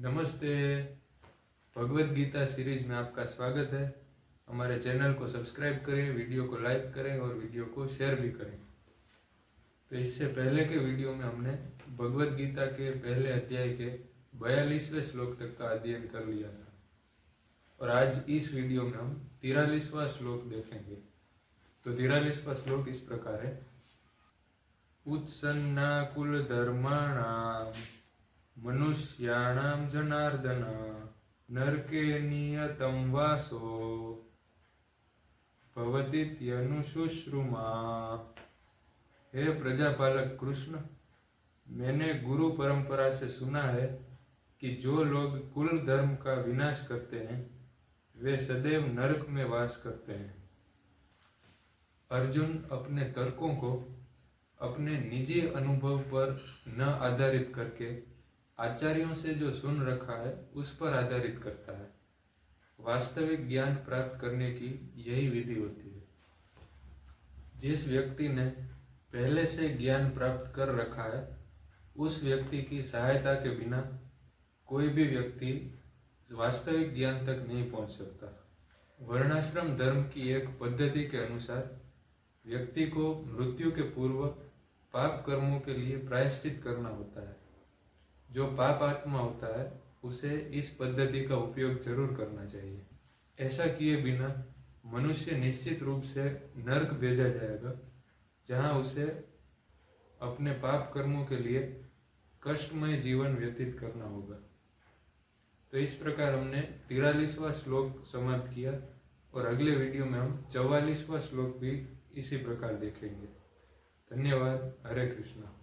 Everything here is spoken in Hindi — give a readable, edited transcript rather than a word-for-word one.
नमस्ते। भगवत गीता सीरीज में आपका स्वागत है। हमारे चैनल को सब्सक्राइब करें, वीडियो को लाइक करें और वीडियो को शेयर भी करें। तो इससे पहले के वीडियो में हमने भगवत गीता के पहले अध्याय के 42वें श्लोक तक का अध्ययन कर लिया था और आज इस वीडियो में हम 43वां श्लोक देखेंगे। तो 43वां श्लोक इस प्रकार है। उत्सन्नाकुल धर्माणाम मनुष्याणाम जनार्दन नरके नियतं वासो भवतीत्यनुशुश्रुमा। हे प्रजापालक कृष्ण, मैंने गुरु परंपरा से सुना है कि जो लोग कुल धर्म का विनाश करते हैं वे सदैव नरक में वास करते हैं। अर्जुन अपने तर्कों को अपने निजी अनुभव पर न आधारित करके आचार्यों से जो सुन रखा है उस पर आधारित करता है। वास्तविक ज्ञान प्राप्त करने की यही विधि होती है। जिस व्यक्ति ने पहले से ज्ञान प्राप्त कर रखा है उस व्यक्ति की सहायता के बिना कोई भी व्यक्ति वास्तविक ज्ञान तक नहीं पहुंच सकता। वर्णाश्रम धर्म की एक पद्धति के अनुसार व्यक्ति को मृत्यु के पूर्व पाप कर्मों के लिए प्रायश्चित करना होता है। जो पाप आत्मा होता है उसे इस पद्धति का उपयोग जरूर करना चाहिए। ऐसा किए बिना मनुष्य निश्चित रूप से नरक भेजा जाएगा, जहां उसे अपने पाप कर्मों के लिए कष्टमय जीवन व्यतीत करना होगा। तो इस प्रकार हमने 43वां श्लोक समाप्त किया और अगले वीडियो में हम 44वां श्लोक भी इसी प्रकार देखेंगे। धन्यवाद। हरे कृष्णा।